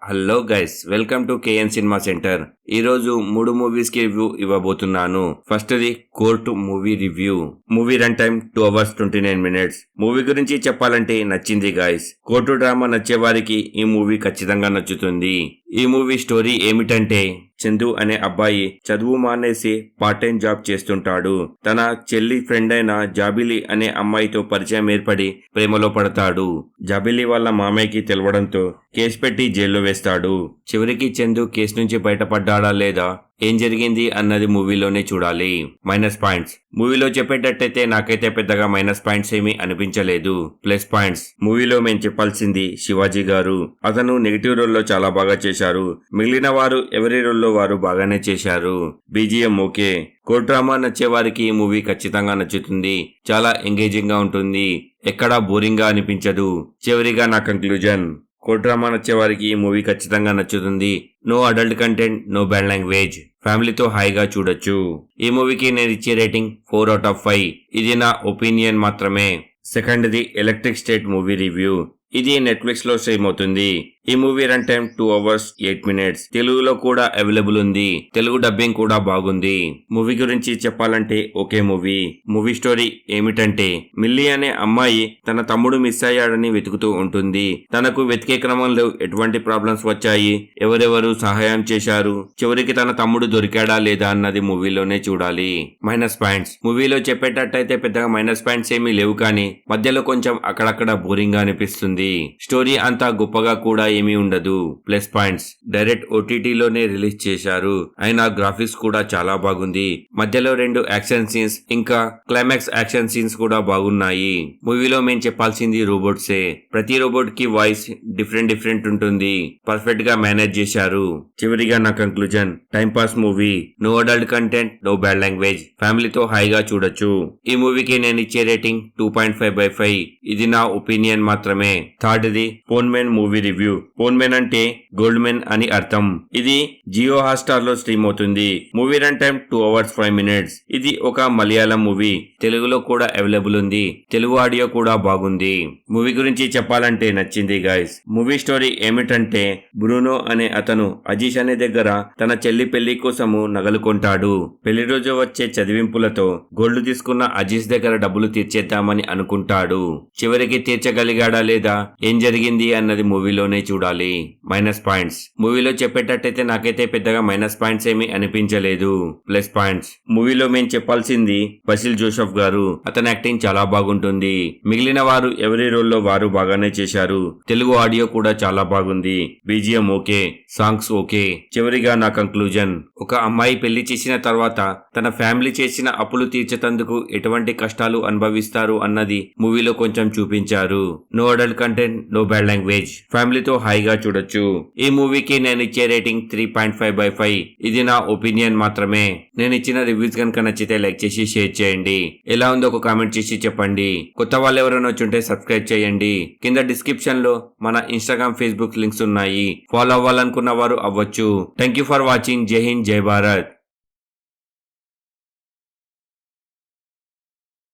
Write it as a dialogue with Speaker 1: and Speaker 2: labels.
Speaker 1: Hello guys, welcome to KN cinema centre. ఈ రోజు 3 movies కి రివ్యూ ఇవ్వబోతున్నాను. First the court movie review. Movie run time 2 hours 29 minutes. Movie గురించి చెప్పాలంటే నచ్చింది గైస్. కోర్టు డ్రామా నచ్చే వారికి ఈ మూవీ ఖచ్చితంగా నచ్చుతుంది. ఈ మూవీ స్టోరీ ఏమిటంటే, చందు అనే అబ్బాయి చదువు మానేసి పార్ట్ టైం జాబ్ చేస్తుంటాడు. తన చెల్లి ఫ్రెండ్ అయిన జాబిలి అనే అమ్మాయితో పరిచయం ఏర్పడి ప్రేమలో పడతాడు. జాబిలి వాళ్ళ మామయ్యకి తెలవడంతో కేసు పెట్టి జైల్లో వేస్తాడు. చివరికి చందు కేసు నుంచి బయటపడ్డాడా లేదా, ఏం జరిగింది అన్నది మూవీలోనే చూడాలి. Minus points. మూవీలో చెప్పేటట్టయితే నాకైతే పెద్దగా మైనస్ పాయింట్స్ ఏమీ అనిపించలేదు. Plus points. మూవీలో మేము చెప్పాల్సింది శివాజీ గారు. అతను నెగిటివ్ రోల్లో చాలా బాగా చేశారు. మిగిలిన వారు ఎవరి రోల్లో వారు బాగానే చేశారు. BGM okay. కోర్ట్ డ్రామా నచ్చే వారికి ఈ మూవీ ఖచ్చితంగా నచ్చుతుంది. చాలా ఎంగేజింగ్ గా ఉంటుంది. ఎక్కడా బోరింగ్ గా అనిపించదు. చివరిగా నా కంక్లూజన్, కోర్ట్ డ్రామా నచ్చే వారికి ఈ మూవీ ఖచ్చితంగా నచ్చుతుంది. No adult content, no bad language. ఫ్యామిలీతో హాయిగా చూడొచ్చు. ఈ మూవీకి నేను ఇచ్చే రేటింగ్ 4 out of 5. ఇది నా ఒపీనియన్ మాత్రమే. Second the electric state movie review. ఇది నెట్ఫ్లిక్స్ లో స్ట్రీమ్ అవుతుంది. ఈ movie run time 2 hours 8 minutes. తెలుగులో కూడా అవైలబుల్ ఉంది. తెలుగు డబ్బింగ్ కూడా బాగుంది. మూవీ గురించి చెప్పాలంటే ఓకే మూవీ. మూవీ స్టోరీ ఏమిటంటే, మిల్లీ అనే అమ్మాయి తన తమ్ముడు మిస్ అయ్యాడని వెతుకుతూ ఉంటుంది. తనకు వెతికే క్రమంలో ఎటువంటి ప్రాబ్లమ్స్ వచ్చాయి, ఎవరెవరు సహాయం చేశారు, చివరికి తన తమ్ముడు దొరికాడా లేదా అన్నది మూవీలోనే చూడాలి. Minus points. మూవీలో చెప్పేటట్టయితే పెద్దగా మైనస్ పాయింట్స్ ఏమీ లేవు, కానీ మధ్యలో కొంచెం అక్కడక్కడ బోరింగ్ గా అనిపిస్తుంది. స్టోరీ అంతా గొప్పగా కూడా ఏమీ ఉండదు. Plus points. డైరెక్ట్ ఓటీటీలోనే రిలీజ్ చేశారు. అయినా గ్రాఫిక్స్ కూడా చాలా బాగుంది. మధ్యలో 2 యాక్షన్ సీన్స్ ఇంకా క్లైమాక్స్ యాక్షన్ సీన్స్ కూడా బాగున్నాయి. మూవీలో మేము చెప్పాల్సింది రోబోట్సే. ప్రతి రోబోట్ కి వాయిస్ డిఫరెంట్ ఉంటుంది. పర్ఫెక్ట్ గా మేనేజ్ చేశారు. చివరిగా నా conclusion, time pass movie. No adult content, no bad language. ఫ్యామిలీతో హాయిగా చూడొచ్చు. ఈ మూవీకి నేను ఇచ్చే రేటింగ్ 2.5/5. ఇది నా ఒపీనియన్ మాత్రమే. Third the phone men movie review. Phone men అంటే గోల్డ్ మెన్ అని అర్థం. ఇది జియో హాట్‌స్టార్ లో స్ట్రీమ్ అవుతుంది. Movie run time 2 hours 5 minutes. ఇది ఒక మలయాళం మూవీ. తెలుగులో కూడా అవైలబుల్ ఉంది. తెలుగు ఆడియో కూడా బాగుంది. మూవీ గురించి చెప్పాలంటే నచ్చింది గైస్. మూవీ స్టోరీ ఏమిటంటే, బ్రూనో అనే అతను అజీష్ అనే దగ్గర తన చెల్లి పెళ్లి కోసము నగలు కొంటాడు. పెళ్లి రోజు వచ్చే చదివింపులతో గోల్డ్ తీసుకున్న అజీష్ దగ్గర డబ్బులు తీర్చేద్దామని అనుకుంటాడు. చివరికి తీర్చగలిగాడా లేదా, ఏం జరిగింది అన్నది మూవీలోనే చూడాలి. Minus points. మూవీలో చెప్పేటట్టయితే నాకైతే పెద్దగా మైనస్ పాయింట్స్ ఏమీ అనిపించలేదు. Plus points. మూవీలో మేము చెప్పాల్సింది బసిల్ జోసెఫ్ గారు. అతని యాక్టింగ్ చాలా బాగుంటుంది. మిగిలిన వారు ఎవరి రోల్లో వారు బాగానే చేశారు. తెలుగు ఆడియో కూడా చాలా బాగుంది. BGM okay. Songs okay. చివరిగా నా కంక్లూజన్, ఒక అమ్మాయి పెళ్లి చేసిన తర్వాత తన ఫ్యామిలీ చేసిన అప్పులు తీర్చేందుకు ఎటువంటి కష్టాలు అనుభవిస్తారు అన్నది మూవీలో కొంచెం చూపించారు. No adult content, no bad language. ఫ్యామిలీతో హాయిగా చూడొచ్చు. ఈ మూవీకి నేను ఇచ్చే రేటింగ్ 3.5/5. ఇది నా ఒపీనియన్ మాత్రమే. నేను ఇచ్చిన రివ్యూస్ కనుక నచ్చితే లైక్ చేసి షేర్ చేయండి. ఎలా ఉందో ఒక కామెంట్ చేసి చెప్పండి. కొత్త వాళ్ళు ఎవరైనా వచ్చుంటే సబ్స్క్రైబ్ చేయండి. కింద డిస్క్రిప్షన్ లో మన ఇన్స్టాగ్రామ్, ఫేస్బుక్ లింక్స్ ఉన్నాయి. ఫాలో అవ్వాలనుకున్న వారు అవ్వచ్చు. Thank you for watching. జై హింద్, జై భారత్.